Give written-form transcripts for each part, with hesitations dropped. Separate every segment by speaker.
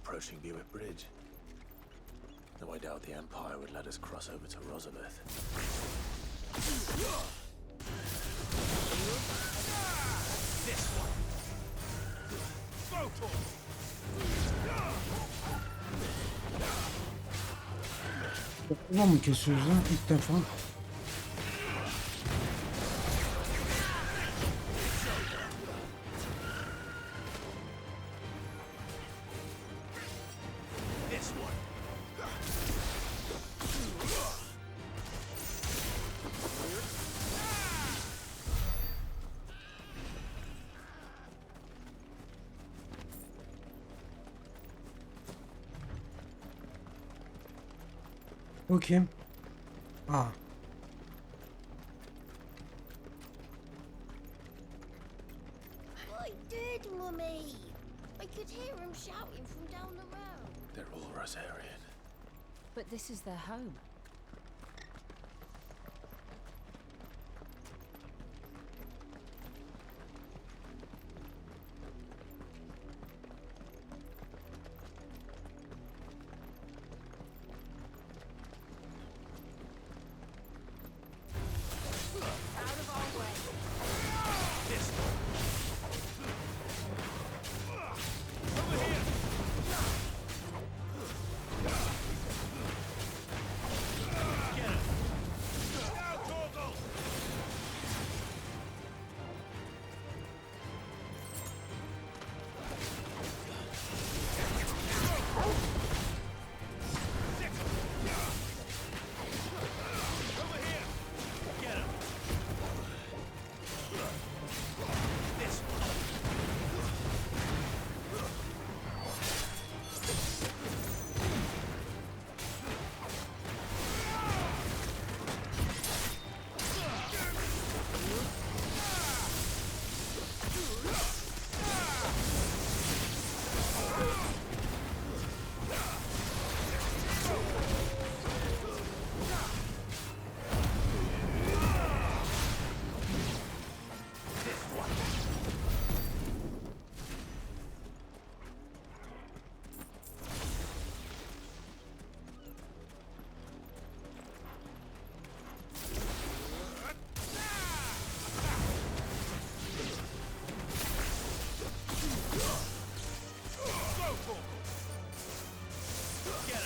Speaker 1: approaching Buick Bridge. Though I doubt the Empire would let us cross over to Rosalith. This one.
Speaker 2: Okula mı kesiyoruz lan ilk defa? Bu kim? Aa.
Speaker 3: I did, Mummy. I could hear him shouting from down the road.
Speaker 1: They're all Rosarian.
Speaker 4: But this is their home.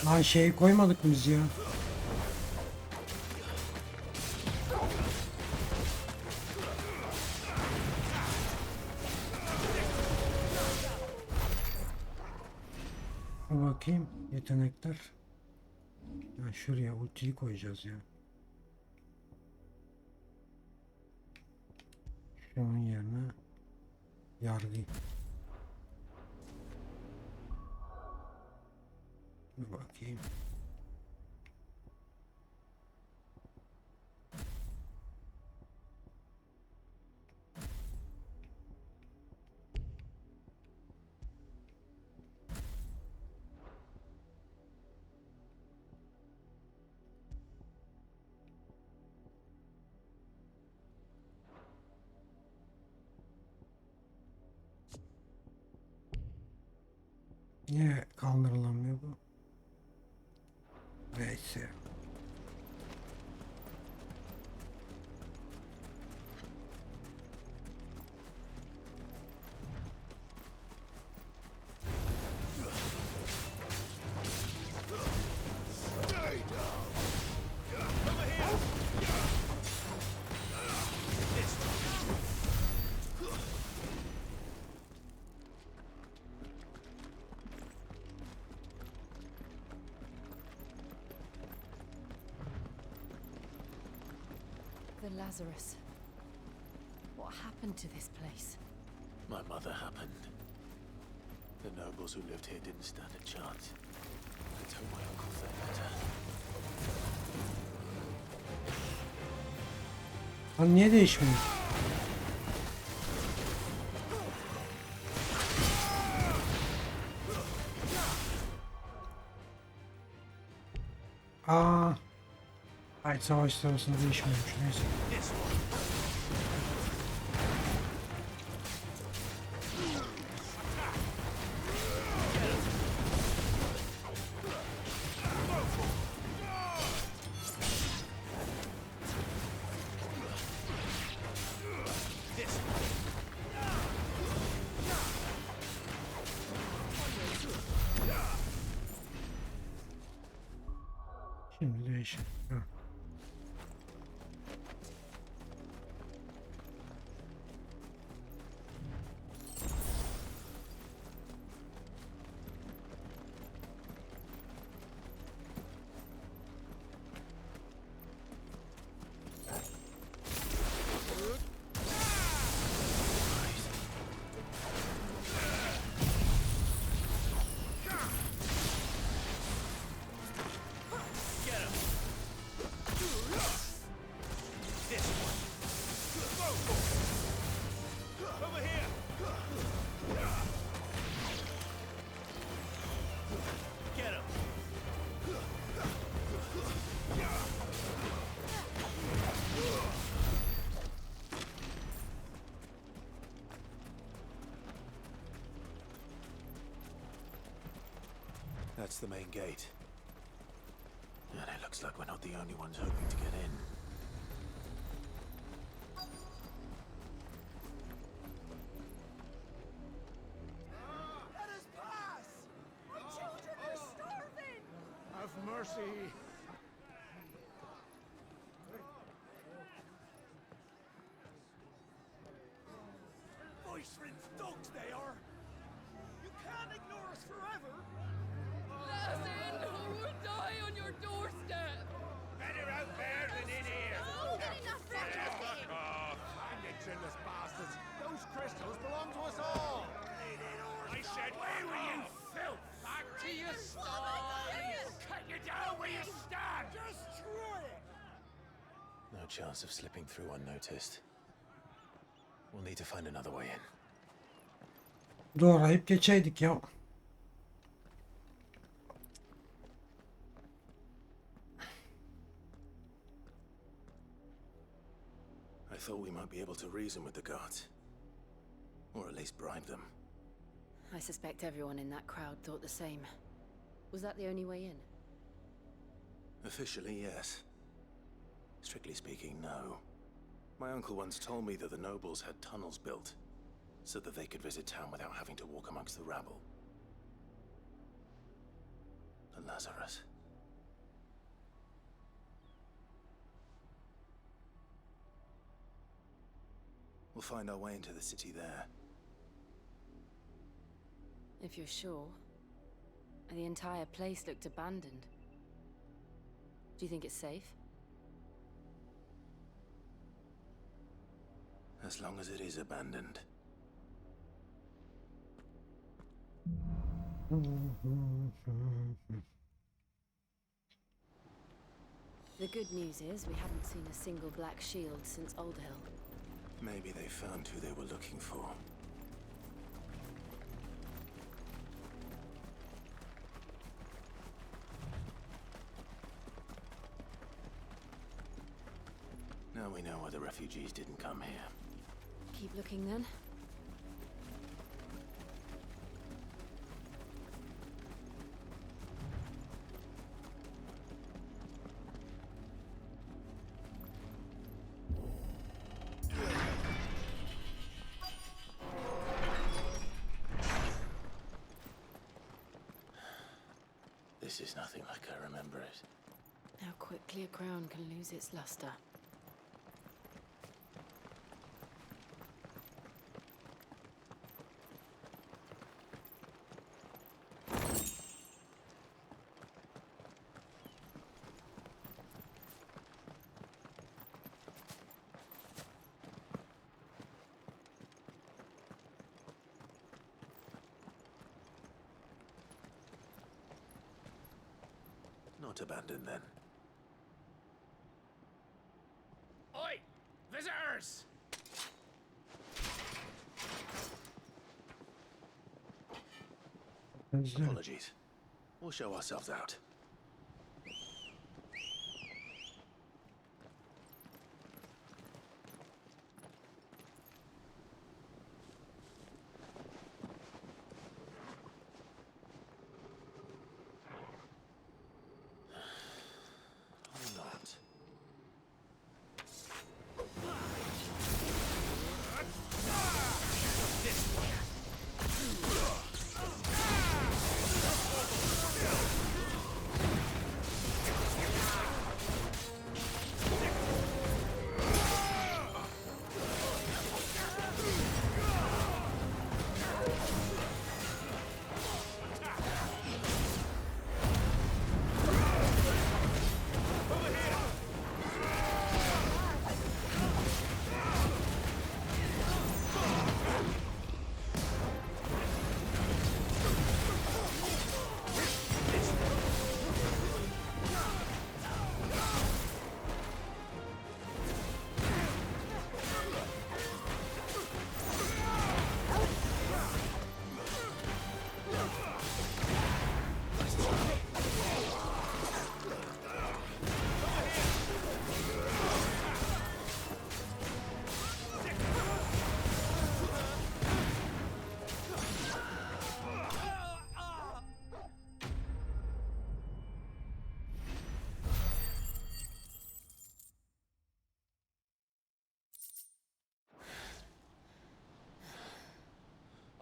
Speaker 2: Lan şey koymadık mı biz ya? Bakayım yetenekler. Ya şuraya ultiyi koyacağız ya. Şunun yerine yargı. Bir bakayım. Niye kaldırılamıyor bu? Neyse.
Speaker 4: The Lazarus. What happened to this place?
Speaker 1: My mother happened. The nobles who lived here didn't stand a chance. I told my uncle they better.
Speaker 2: Lan niye değişmiyor? Aa. Ay savaş sırasında değişmiyormuş neyse. Information. Ha.
Speaker 1: That's the main gate. And it looks like we're not the only ones hoping to get in.
Speaker 5: Let us pass! My children are starving! Have mercy! Voice-rinsed dogs they are! You can't ignore us forever!
Speaker 6: Let us in, or we'll die on your doorstep!
Speaker 5: Better out there than in here!
Speaker 3: Fuck
Speaker 5: off! Nitrilless bastards! Those crystals belong to us all! I said, where were you, filth? Back to your stalls! Cut you down where you stand! Destroy it!
Speaker 1: No chance of slipping through unnoticed. We'll need to find another way in.
Speaker 2: Doğrayıp geçeydik ya.
Speaker 1: I thought we might be able to reason with the guards. Or at least bribe them.
Speaker 4: I suspect everyone in that crowd thought the same. Was that the only way in?
Speaker 1: Officially, yes. Strictly speaking, no. My uncle once told me that the nobles had tunnels built, so that they could visit town without having to walk amongst the rabble. The Lazarus. We'll find our way into the city there.
Speaker 4: If you're sure. The entire place looked abandoned. Do you think it's safe?
Speaker 1: As long as it is abandoned.
Speaker 4: The good news is we haven't seen a single black shield since Old Hill.
Speaker 1: Maybe they found who they were looking for. Now we know why the refugees didn't come here.
Speaker 4: Keep looking then.
Speaker 1: This is nothing like I remember it.
Speaker 4: How quickly a crown can lose its luster.
Speaker 1: Not abandoned then.
Speaker 5: Oi! Visitors!
Speaker 1: Apologies. We'll show ourselves out. Not.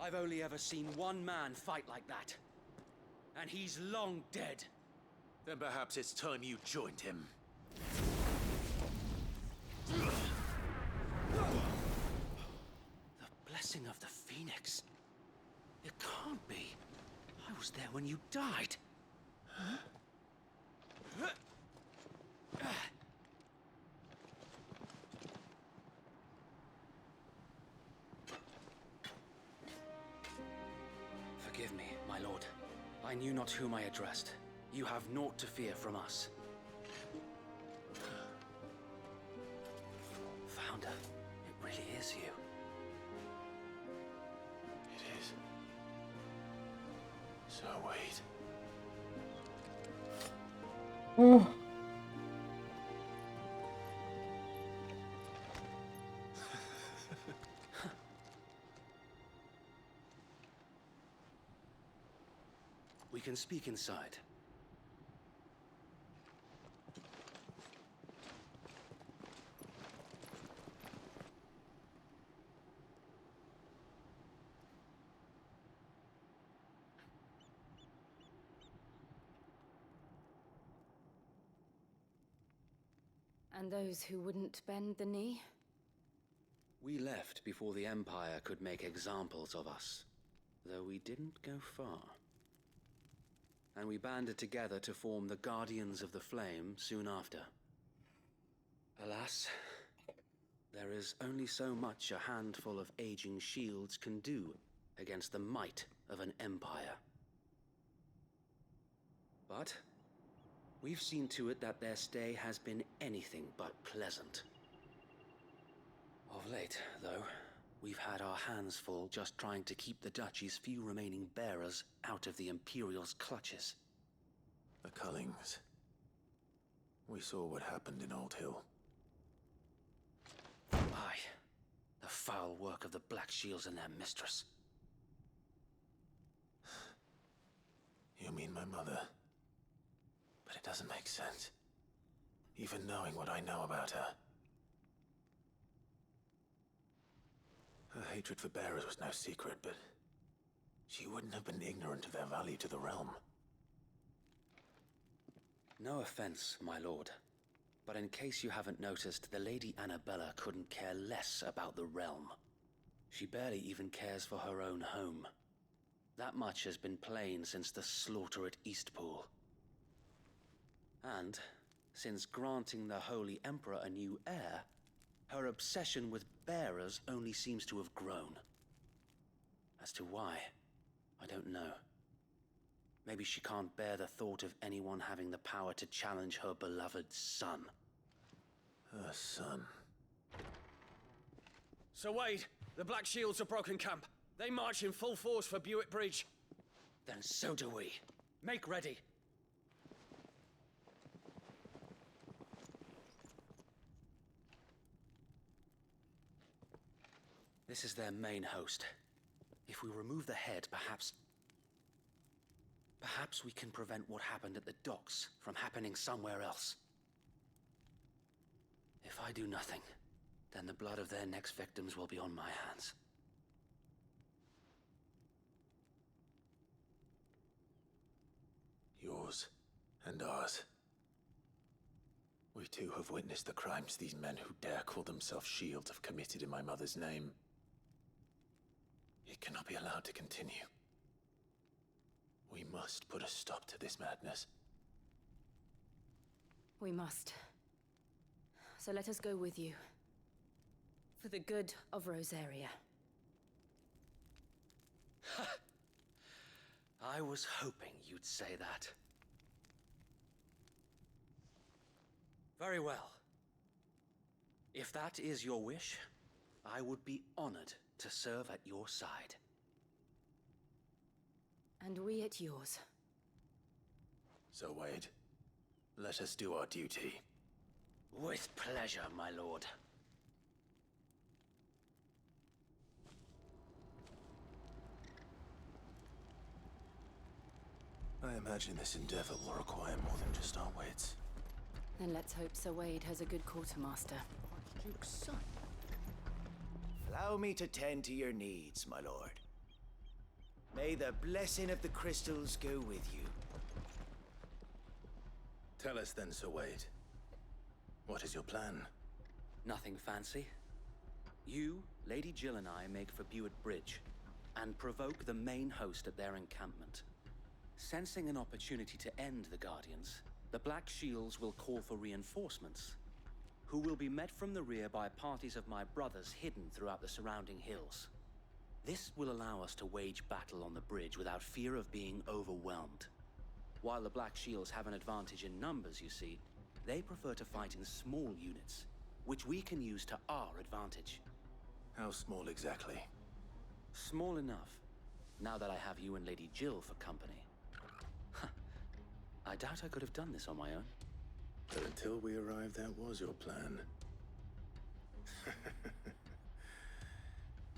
Speaker 7: I've only ever seen one man fight like that. And he's long dead.
Speaker 1: Then perhaps it's time you joined him.
Speaker 7: The blessing of the Phoenix. It can't be. I was there when you died. Forgive me, my lord. I knew not whom I addressed. You have naught to fear from us. Founder, it really is you.
Speaker 1: It is. So wait.
Speaker 2: Oh.
Speaker 7: We can speak inside.
Speaker 4: And those who wouldn't bend the knee?
Speaker 7: We left before the Empire could make examples of us, though we didn't go far. And we banded together to form the Guardians of the Flame soon after. Alas, there is only so much a handful of aging shields can do against the might of an empire. But we've seen to it that their stay has been anything but pleasant. Of late, though, we've had our hands full just trying to keep the Duchy's few remaining bearers out of the Imperial's clutches.
Speaker 1: The Cullings. We saw what happened in Old Hill.
Speaker 7: Aye, the foul work of the Black Shields and their mistress.
Speaker 1: You mean my mother? But it doesn't make sense. Even knowing what I know about her. Her hatred for bearers was no secret, but she wouldn't have been ignorant of their value to the realm.
Speaker 7: No offense, my lord, but in case you haven't noticed, the Lady Annabella couldn't care less about the realm. She barely even cares for her own home. That much has been plain since the slaughter at Eastpool. And, since granting the Holy Emperor a new heir, her obsession with bearers only seems to have grown. As to why, I don't know. Maybe she can't bear the thought of anyone having the power to challenge her beloved son.
Speaker 1: Her son.
Speaker 8: Sir Wade, the Black Shields have broken camp. They march in full force for Buick Bridge.
Speaker 7: Then so do we. Make ready. This is their main host. If we remove the head, perhaps we can prevent what happened at the docks from happening somewhere else. If I do nothing, then the blood of their next victims will be on my hands.
Speaker 1: Yours and ours. We too have witnessed the crimes these men who dare call themselves shields have committed in my mother's name. It cannot be allowed to continue. We must put a stop to this madness.
Speaker 4: We must. So let us go with you. For the good of Rosaria.
Speaker 7: I was hoping you'd say that. Very well. If that is your wish, I would be honored to serve at your side.
Speaker 4: And we at yours.
Speaker 1: So, Wade, let us do our duty.
Speaker 7: With pleasure, my lord.
Speaker 1: I imagine this endeavor will require more than just our wits.
Speaker 4: Then let's hope Sir Wade has a good quartermaster.
Speaker 9: Duke's son. Allow me to tend to your needs, my lord. May the blessing of the crystals go with you.
Speaker 1: Tell us then, Sir Wade. What is your plan?
Speaker 7: Nothing fancy. You, Lady Jill and I make for Buett Bridge and provoke the main host at their encampment. Sensing an opportunity to end the Guardians, the Black Shields will call for reinforcements, who will be met from the rear by parties of my brothers hidden throughout the surrounding hills. This will allow us to wage battle on the bridge without fear of being overwhelmed. While the Black Shields have an advantage in numbers, you see, they prefer to fight in small units, which we can use to our advantage.
Speaker 1: How small exactly?
Speaker 7: Small enough, now that I have you and Lady Jill for company. I doubt I could have done this on my own.
Speaker 1: But until we arrived, that was your plan.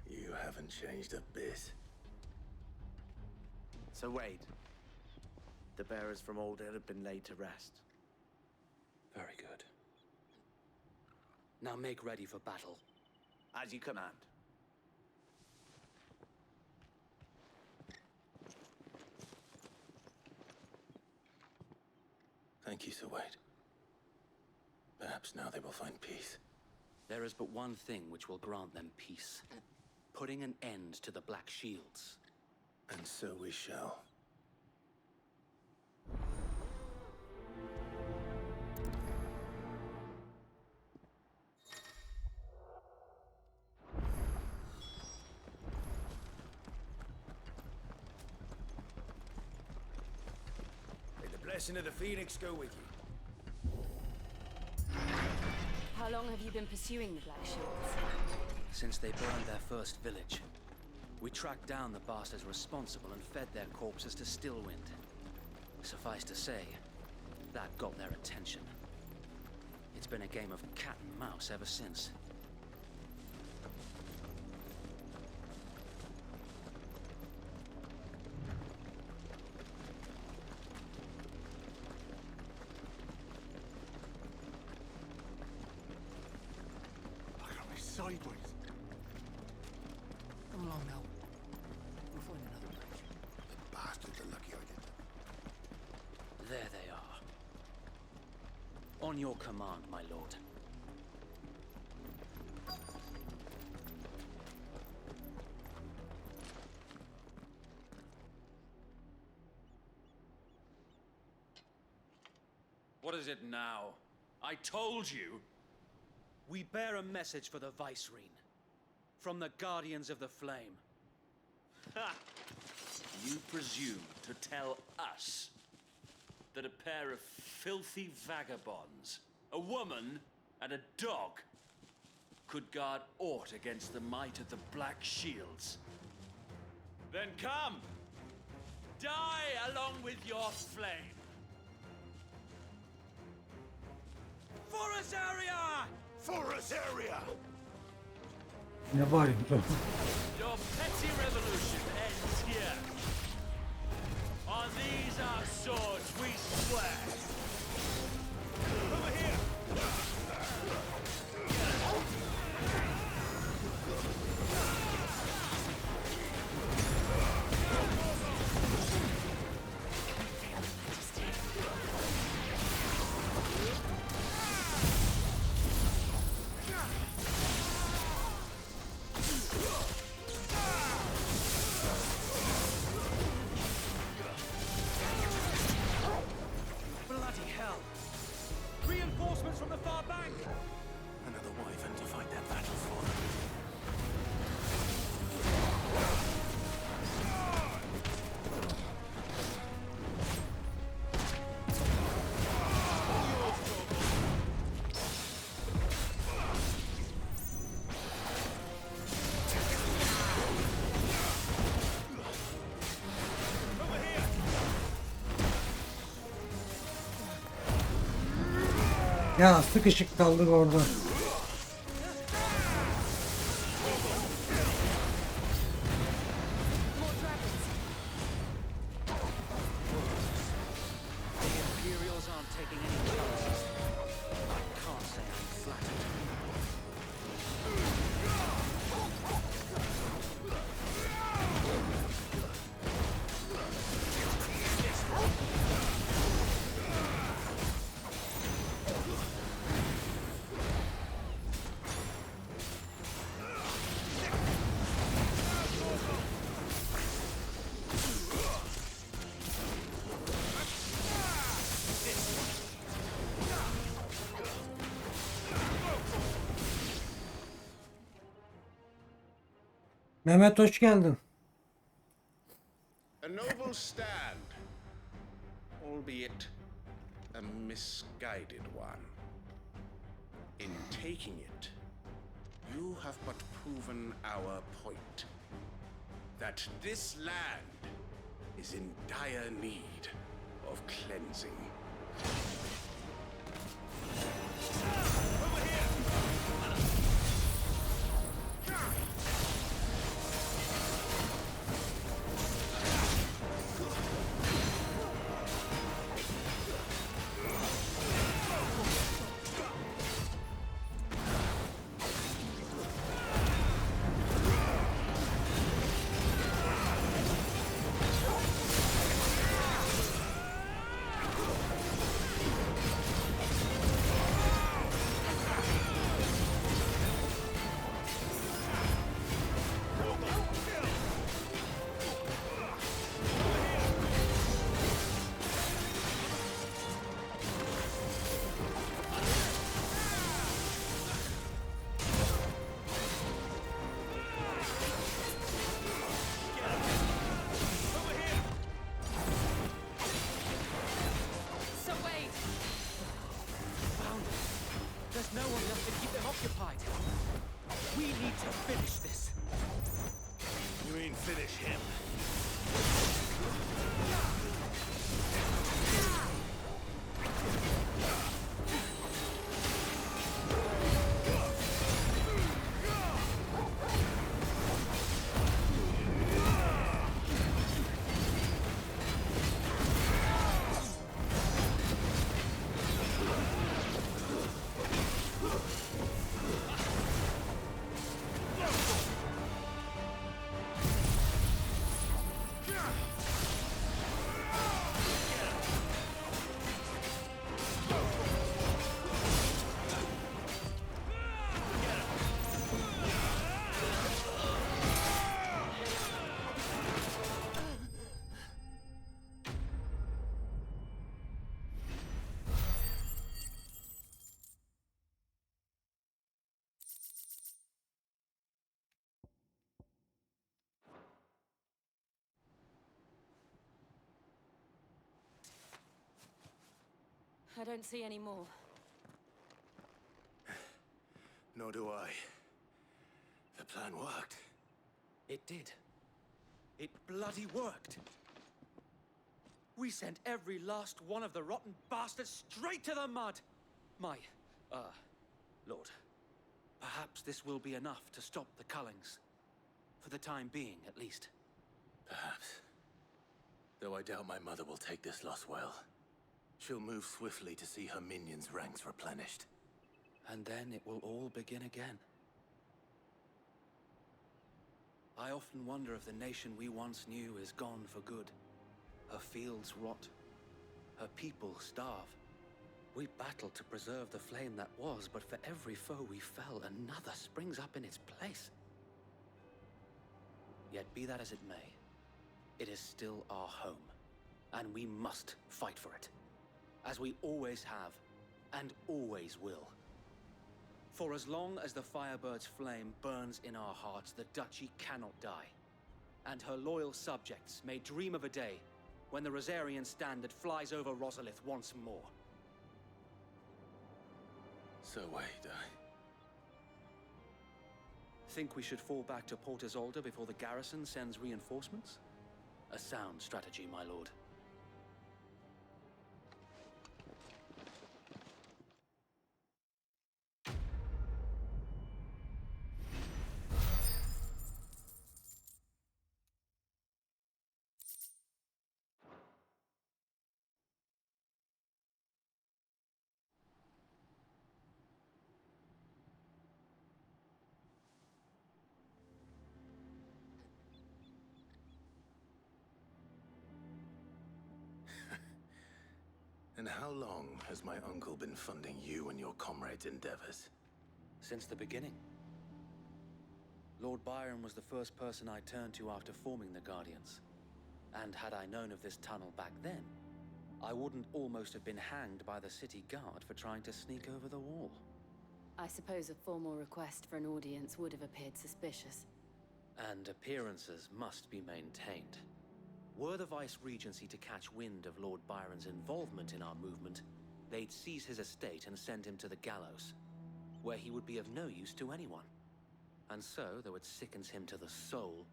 Speaker 1: You haven't changed a bit.
Speaker 9: So Wade, the bearers from Oldale have been laid to rest.
Speaker 7: Very good. Now make ready for battle.
Speaker 9: As you command.
Speaker 1: Thank you, Sir Wade. Perhaps now they will find peace.
Speaker 7: There is but one thing which will grant them peace. Putting an end to the Black Shields.
Speaker 1: And so we shall.
Speaker 9: May the blessing of the Phoenix go with you.
Speaker 4: How long have you been pursuing the Black Shields?
Speaker 7: Since they burned their first village, we tracked down the bastards responsible and fed their corpses to Stillwind. Suffice to say, that got their attention. It's been a game of cat and mouse ever since.
Speaker 5: Look at me sideways. Come along now. We'll find another bridge. The bastards are lucky I did that.
Speaker 7: There they are. On your command, my lord.
Speaker 8: What is it now? I told you!
Speaker 7: We bear a message for the Vicereine. From the Guardians of the Flame.
Speaker 10: Ha! You presume to tell us that a pair of filthy vagabonds, a woman and a dog, could guard aught against the might of the Black Shields? Then come! Die along with your flame! Forestaria!
Speaker 5: Forestaria!
Speaker 2: Ne bağırayım?
Speaker 10: Your petty revolution ends here. On these our swords we swear. Over here!
Speaker 7: Bloody hell! Reinforcements from the far bank!
Speaker 1: Another wyvern to fight their battle for them.
Speaker 2: Ya sıkışık kaldık orada.
Speaker 7: The Imperials aren't taking any chances. I can't say I'm flattered.
Speaker 2: Mehmet hoş geldin.
Speaker 5: A noble stand, albeit a misguided one. In taking it, you have but proven our point. That this land is in dire need of cleansing. Over here!
Speaker 8: There's no one left to keep them occupied. We need to finish this.
Speaker 5: You mean finish him?
Speaker 4: I don't see any more.
Speaker 1: Nor do I. The plan worked.
Speaker 8: It did. It bloody worked. We sent every last one of the rotten bastards straight to the mud. My, Lord, perhaps this will be enough to stop the Cullings. For the time being, at least.
Speaker 1: Perhaps. Though I doubt my mother will take this loss well. She'll move swiftly to see her minions' ranks replenished.
Speaker 8: And then it will all begin again. I often wonder if the nation we once knew is gone for good. Her fields rot. Her people starve. We battled to preserve the flame that was, but for every foe we fell, another springs up in its place. Yet be that as it may, it is still our home, and we must fight for it, as we always have, and always will. For as long as the Firebird's flame burns in our hearts, the Duchy cannot die, and her loyal subjects may dream of a day when the Rosarian standard flies over Rosalith once more.
Speaker 1: So wait,
Speaker 8: Think we should fall back to Port Isolde before the garrison sends reinforcements? A sound strategy, my lord.
Speaker 1: And how long has my uncle been funding you and your comrades' endeavors?
Speaker 8: Since the beginning. Lord Byron was the first person I turned to after forming the Guardians. And had I known of this tunnel back then, I wouldn't almost have been hanged by the city guard for trying to sneak over the wall.
Speaker 4: I suppose a formal request for an audience would have appeared suspicious.
Speaker 8: And appearances must be maintained. Were the Vice-Regency to catch wind of Lord Byron's involvement in our movement, they'd seize his estate and send him to the gallows, where he would be of no use to anyone. And so, though it sickens him to the soul,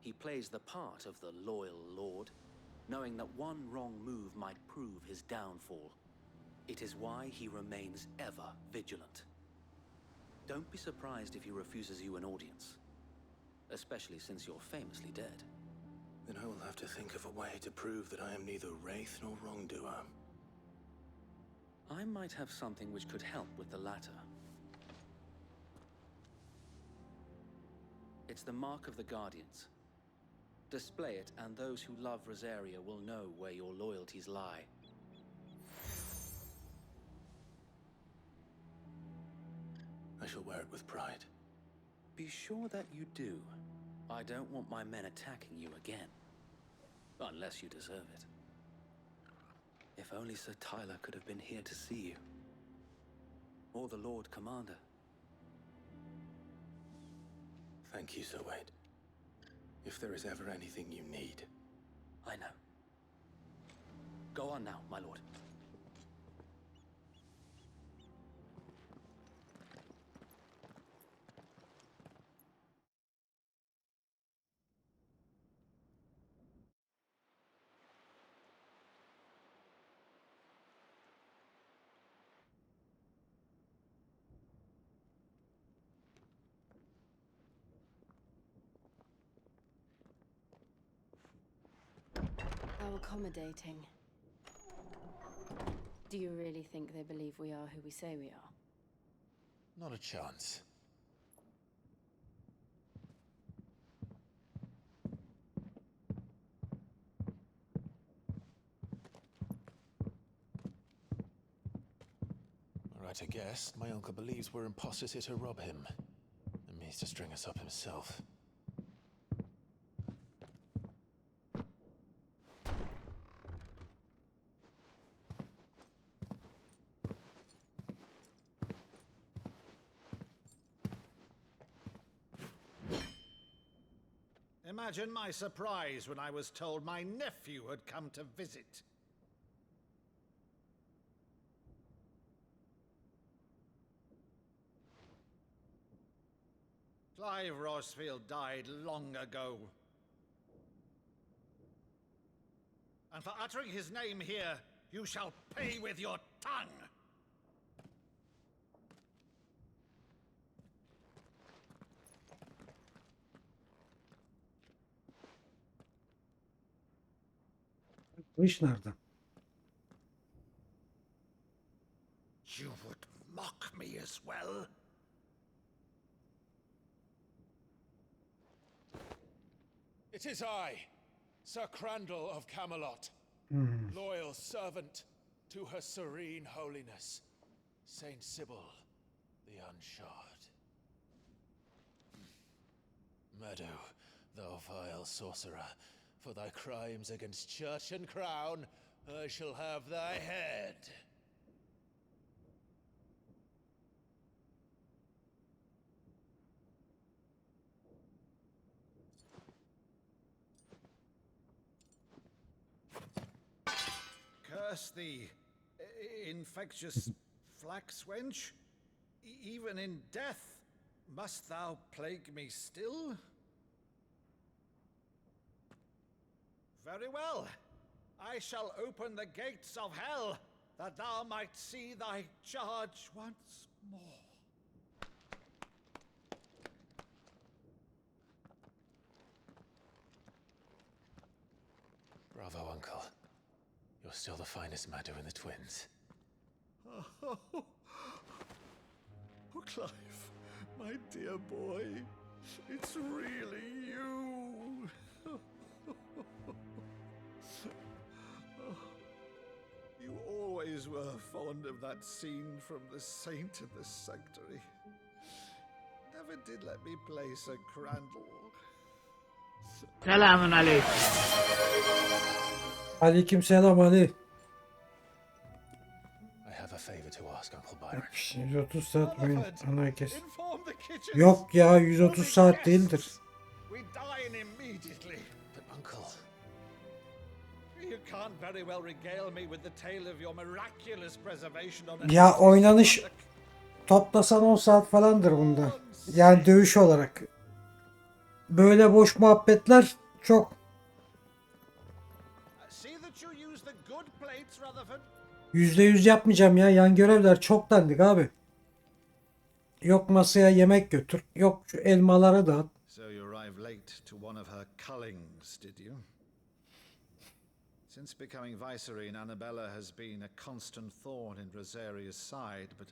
Speaker 8: he plays the part of the loyal lord, knowing that one wrong move might prove his downfall. It is why he remains ever vigilant. Don't be surprised if he refuses you an audience, especially since you're famously dead.
Speaker 1: Then I will have to think of a way to prove that I am neither wraith nor wrongdoer.
Speaker 8: I might have something which could help with the latter. It's the mark of the Guardians. Display it, and those who love Rosaria will know where your loyalties lie.
Speaker 1: I shall wear it with pride.
Speaker 8: Be sure that you do. I don't want my men attacking you again. Unless you deserve it. If only Sir Tyler could have been here to see you. Or the Lord Commander.
Speaker 1: Thank you, Sir Wade. If there is ever anything you need.
Speaker 8: I know. Go on now, my lord.
Speaker 4: How accommodating. Do you really think they believe we are who we say we are?
Speaker 1: Not a chance. Right, I guess. My uncle believes we're imposters here to rob him. And means to string us up himself.
Speaker 5: Imagine my surprise when I was told my nephew had come to visit. Clive Rosfield died long ago. And for uttering his name here, you shall pay with your tongue!
Speaker 2: Bu iş nerede?
Speaker 5: You would mock me as well?
Speaker 11: It is I, Sir Crandall of Camelot, loyal servant to Her Serene Holiness, Saint Sybil the Unshod. Meadow, thou vile sorcerer, for thy crimes against church and crown, I shall have thy head.
Speaker 5: Curse thee, infectious flax wench. Even in death, must thou plague me still? Very well. I shall open the gates of hell, that thou might see thy charge once more.
Speaker 1: Bravo, Uncle. You're still the finest Maddo in the twins.
Speaker 5: Oh, Clive, my dear boy, it's really you. You always were fond of that scene from The Saint in the Sanctuary. Never did let me play Sir Crandall.
Speaker 12: Selamun aleyküm.
Speaker 2: Aleykümselam Ali.
Speaker 1: I have a favor to ask, Uncle Byron.
Speaker 2: 130 saat oyun ana kes. Yok ya 130 saat değildir.
Speaker 5: We very well regale me with the tale of your miraculous preservation on
Speaker 2: Ya oynanış toplasan 10 saat falandır bunda. Yani dövüş olarak. Böyle boş muhabbetler çok.
Speaker 5: See that you use the good plates, Rutherford.
Speaker 2: %100 yapmayacağım ya. Yan görevler çok dandik abi. Yok masaya yemek götür. Yok şu elmaları dağıt.
Speaker 5: So you arrived late to one of her cullings, did you? Since becoming Vicereine, Annabella has been a constant thorn in Rosaria's side, but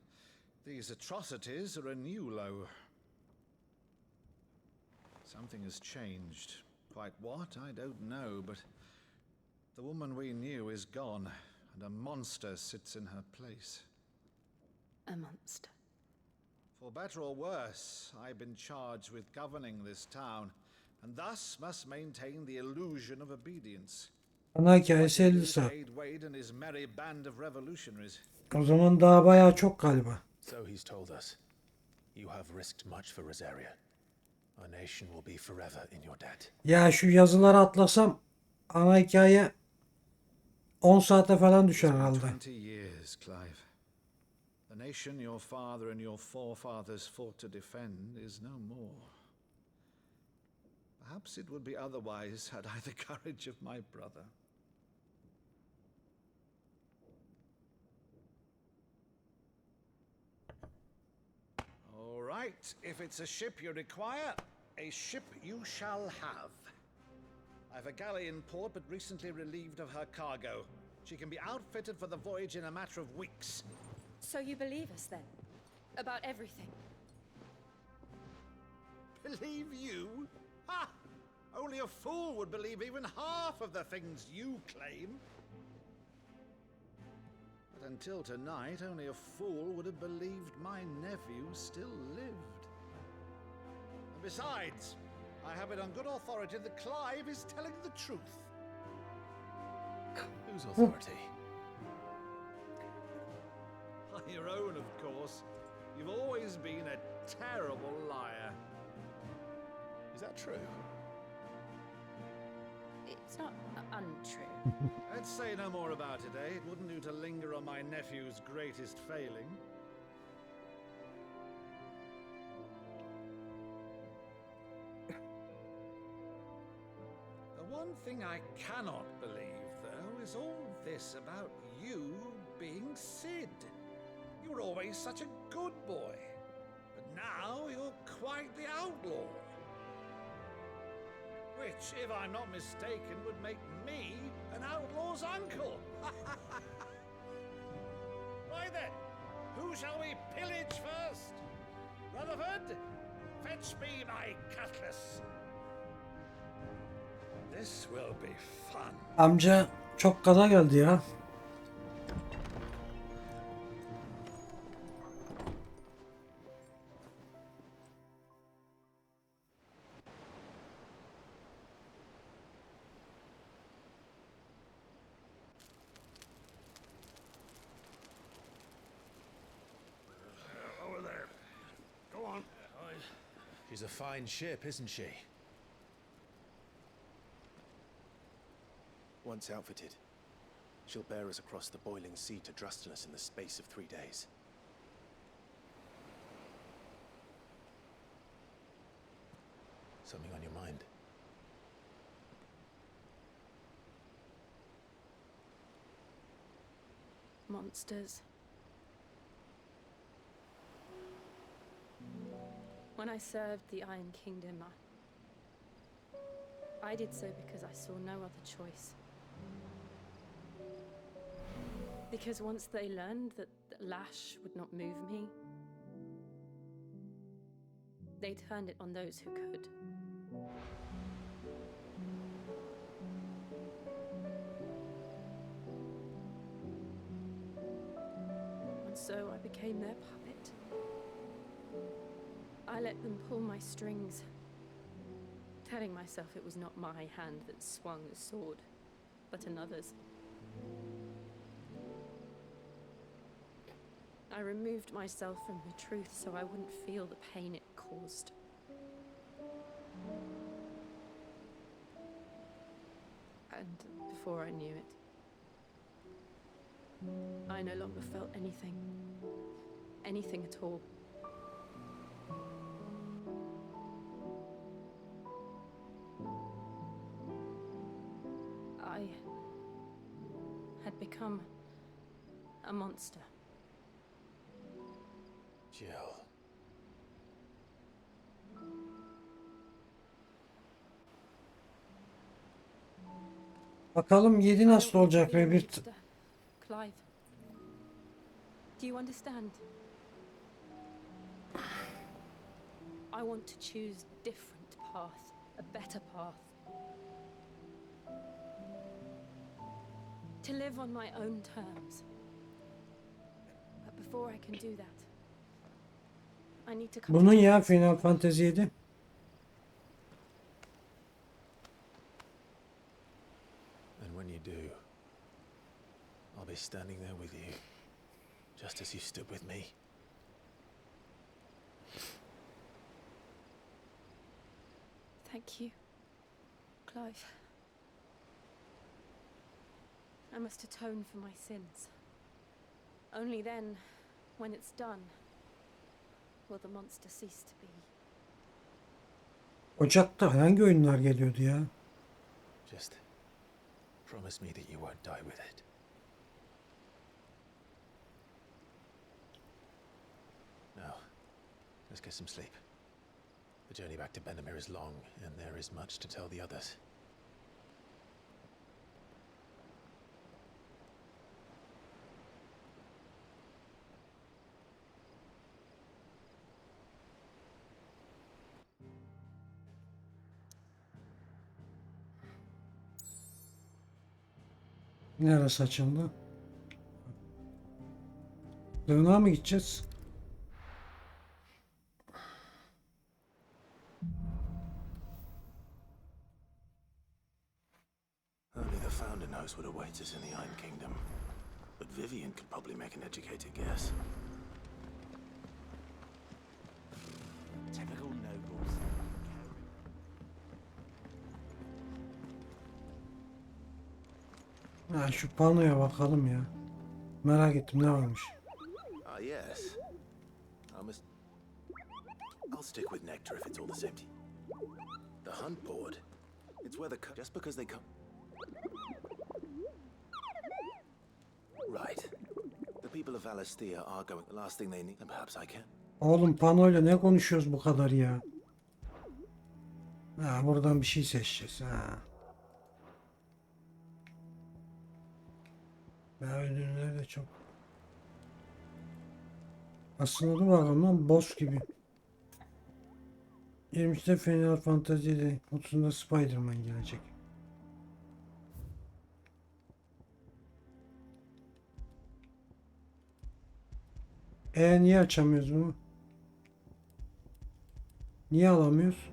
Speaker 5: these atrocities are a new low. Something has changed. Quite what, I don't know, but the woman we knew is gone, and a monster sits in her place.
Speaker 4: A monster.
Speaker 5: For better or worse, I've been charged with governing this town, and thus must maintain the illusion of obedience.
Speaker 2: Ana hikayesi 50 saat.
Speaker 5: Aid Wade and his merry band of revolutionaries.
Speaker 2: O zaman daha bayağı çok galiba.
Speaker 1: So he's told us. You have risked much for Rosaria. Our nation will be forever in your debt.
Speaker 2: Ya şu yazıları atlasam ana hikaye 10 saate falan düşer herhalde.
Speaker 5: 20 years, Clive. The nation your father and your forefathers fought to defend is no more. Perhaps it would be otherwise had I the courage of my brother. All right, if it's a ship you require, a ship you shall have. I've a galley in port, but recently relieved of her cargo. She can be outfitted for the voyage in a matter of weeks.
Speaker 4: So you believe us then? About everything?
Speaker 5: Believe you? Ha! Only a fool would believe even half of the things you claim. But until tonight, only a fool would have believed my nephew still lived. And besides, I have it on good authority that Clive is telling the truth.
Speaker 1: Whose authority?
Speaker 5: Your own, of course. You've always been a terrible liar.
Speaker 1: Is that true?
Speaker 4: It's not untrue.
Speaker 5: Let's say no more about it, eh? It wouldn't do to linger on my nephew's greatest failing. The one thing I cannot believe, though, is all this about you being Sid. You were always such a good boy, but now you're quite the outlaw. Which, if I'm not mistaken, would make me an outlaw's uncle. Why then, who shall we pillage first? Rutherford, fetch me my cutlass. This will be fun.
Speaker 2: Amca çok gaza geldi ya.
Speaker 11: She's a fine ship, isn't she?
Speaker 1: Once outfitted, she'll bear us across the boiling sea to Drustinus in the space of 3 days. Something on your mind?
Speaker 4: Monsters. When I served the Iron Kingdom, I did so because I saw no other choice. Because once they learned that lash would not move me, they turned it on those who could. And so I became their puppet. I let them pull my strings, telling myself it was not my hand that swung the sword, but another's. I removed myself from the truth so I wouldn't feel the pain it caused. And before I knew it, I no longer felt anything. Anything at all. I had become a monster.
Speaker 11: Jill.
Speaker 2: Bakalım 7 nasıl olacak Rebirth?
Speaker 4: Clive, do you understand? I want to choose a different path, a better path. To live on my own terms. But before I can do that, I need to come
Speaker 2: Bunun
Speaker 4: to
Speaker 2: ya
Speaker 4: terms.
Speaker 2: Final Fantasy 7.
Speaker 11: And when you do, I'll be standing there with you, just as you stood with me.
Speaker 4: Thank you, Clive. I must atone for my sins. Only then, when it's done, will the monster cease to be.
Speaker 2: Ocak'ta hangi oyunlar geliyordu ya?
Speaker 11: Just promise me that you won't die with it. Now, let's get some sleep. The journey back to Benamir is long, and there is much to tell the others.
Speaker 2: Neresi açıldı? Dığınağa mı gideceğiz?
Speaker 1: Only the founder knows what awaits us in the Iron Kingdom. But Vivian could probably make an educated guess.
Speaker 9: Typical nobles.
Speaker 2: Ha, şu panoya bakalım ya. Merak ettim ne varmış.
Speaker 1: Ah, yes. I'll stick with nectar if it's all the same to you. The hunt board. It's where just because they come. Right. The people of Alastia are going. The last thing they need. And perhaps I can.
Speaker 2: Oğlum panoyla ne konuşuyoruz bu kadar ya? Ha, buradan bir şey seçeceğiz. Ha. Ya ödülleri de çok. Aslında dur bakalım lan boss gibi. 20'de Final Fantasy'de 30'unda Spider-Man gelecek. Niye açamıyoruz bunu? Niye alamıyoruz?